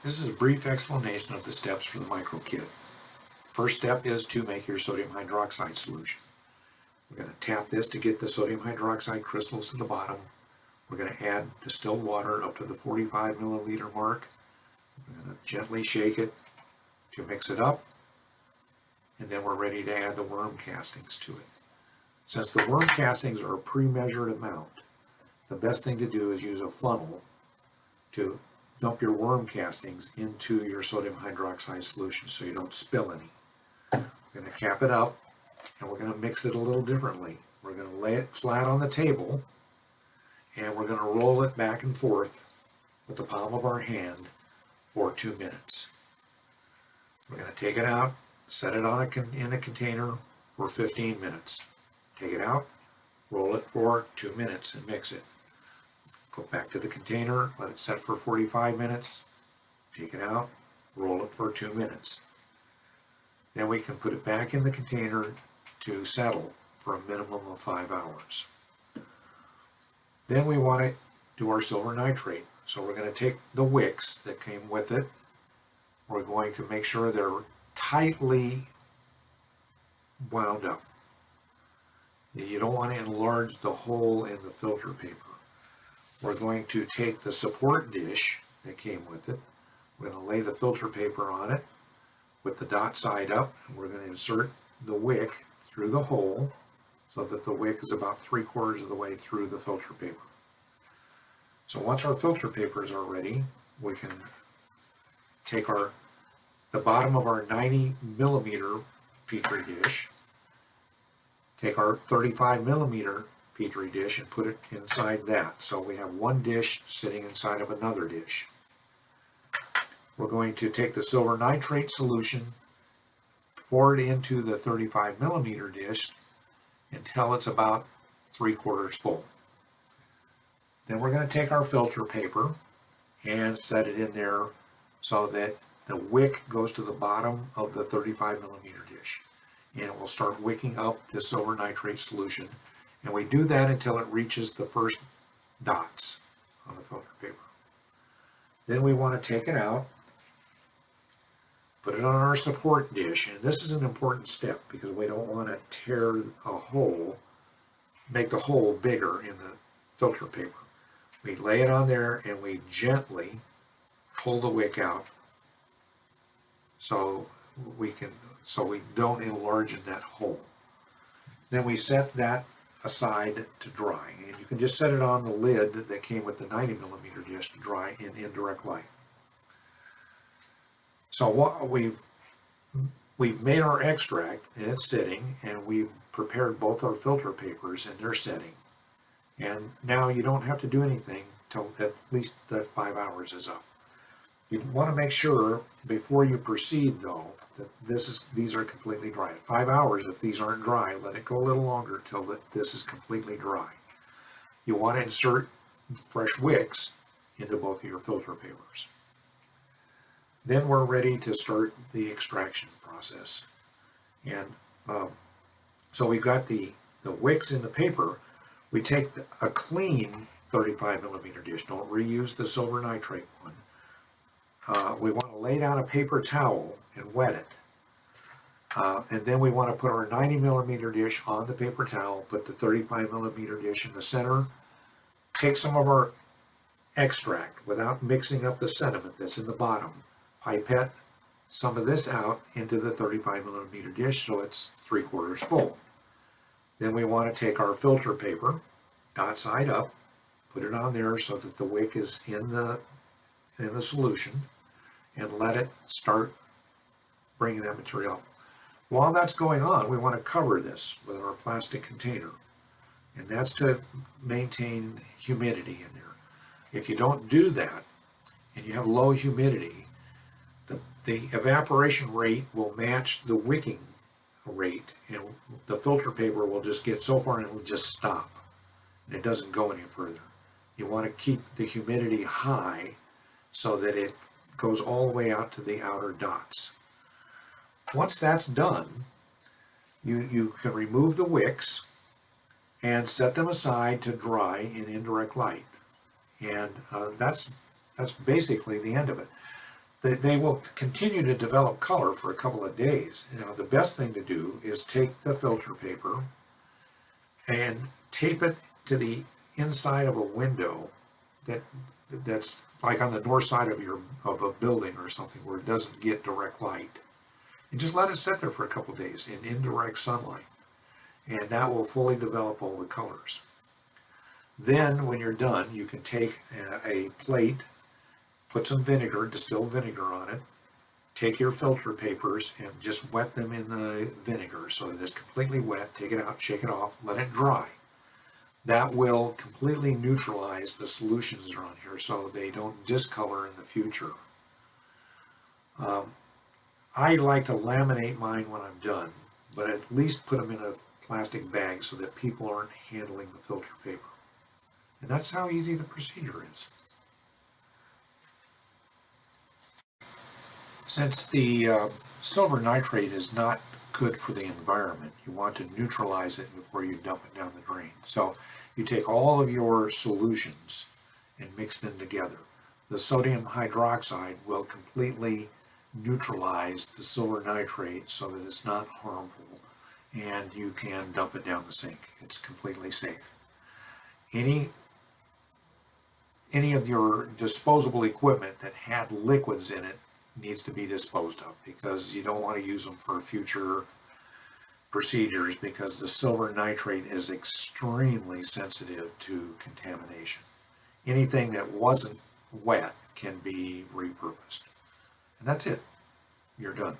This is a brief explanation of the steps for the Micro Kit. First step is to make your sodium hydroxide solution. We're going to tap this to get the sodium hydroxide crystals to the bottom. We're going to add distilled water up to the 45 milliliter mark. We're going to gently shake it to mix it up, and then we're ready to add the worm castings to it. Since the worm castings are a pre-measured amount, the best thing to do is use a funnel to dump your worm castings into your sodium hydroxide solution so you don't spill any. We're going to cap it up, and we're going to mix it a little differently. We're going to lay it flat on the table, and we're going to roll it back and forth with the palm of our hand for 2 minutes. We're going to take it out, set it on in a container for 15 minutes. Take it out, roll it for 2 minutes and mix it. Put back to the container, let it set for 45 minutes, take it out, roll it for 2 minutes. Then we can put it back in the container to settle for a minimum of 5 hours. Then we want to do our silver nitrate. So we're going to take the wicks that came with it. We're going to make sure they're tightly wound up. You don't want to enlarge the hole in the filter paper. We're going to take the support dish that came with it. We're going to lay the filter paper on it with the dot side up, and we're going to insert the wick through the hole so that the wick is about 3/4 of the way through the filter paper. So once our filter papers are ready, we can take the bottom of our 90 millimeter Petri dish, take our 35 millimeter Petri dish and put it inside that. So we have one dish sitting inside of another dish. We're going to take the silver nitrate solution, pour it into the 35 millimeter dish until it's about 3/4 full. Then we're going to take our filter paper and set it in there so that the wick goes to the bottom of the 35 millimeter dish. And it will start wicking up the silver nitrate solution. And we do that until it reaches the first dots on the filter paper. Then we want to take it out, put it on our support dish. And this is an important step because we don't want to tear a hole, make the hole bigger in the filter paper. We lay it on there and we gently pull the wick out so we don't enlarge in that hole. Then we set that aside to dry, and you can just set it on the lid that came with the 90 millimeter dish to dry in indirect light. So what we've made our extract and it's sitting, and we've prepared both our filter papers and they're setting. And now you don't have to do anything till at least that 5 hours is up. You want to make sure before you proceed though that these are completely dry. At 5 hours, if these aren't dry, let it go a little longer till this is completely dry. You want to insert fresh wicks into both of your filter papers. Then we're ready to start the extraction process. And so we've got the wicks in the paper. We take a clean 35 millimeter dish. Don't reuse the silver nitrate one. We want to lay down a paper towel and wet it. And then we want to put our 90 millimeter dish on the paper towel, put the 35 millimeter dish in the center, take some of our extract without mixing up the sediment that's in the bottom, pipette some of this out into the 35 millimeter dish so it's 3/4 full. Then we want to take our filter paper, dot side up, put it on there so that the wick is in the solution, and let it start bringing that material up. While that's going on, we want to cover this with our plastic container, and that's to maintain humidity in there. If you don't do that, and you have low humidity, the evaporation rate will match the wicking rate, and the filter paper will just get so far and it will just stop, and it doesn't go any further. You want to keep the humidity high so that it goes all the way out to the outer dots. Once that's done, you can remove the wicks and set them aside to dry in indirect light. And that's basically the end of it. They will continue to develop color for a couple of days. Now, the best thing to do is take the filter paper and tape it to the inside of a window that's like on the north side of a building or something where it doesn't get direct light. And just let it sit there for a couple of days in indirect sunlight. And that will fully develop all the colors. Then when you're done, you can take a plate, put some vinegar, distilled vinegar on it, take your filter papers and just wet them in the vinegar so that it's completely wet. Take it out, shake it off, let it dry. That will completely neutralize the solutions that are on here so they don't discolor in the future. I like to laminate mine when I'm done, but at least put them in a plastic bag so that people aren't handling the filter paper. And that's how easy the procedure is. Since the silver nitrate is not good for the environment, you want to neutralize it before you dump it down the drain. So you take all of your solutions and mix them together. The sodium hydroxide will completely neutralize the silver nitrate so that it's not harmful, and you can dump it down the sink. It's completely safe. Any of your disposable equipment that had liquids in it needs to be disposed of, because you don't want to use them for future procedures, because the silver nitrate is extremely sensitive to contamination. Anything that wasn't wet can be repurposed. And that's it. You're done.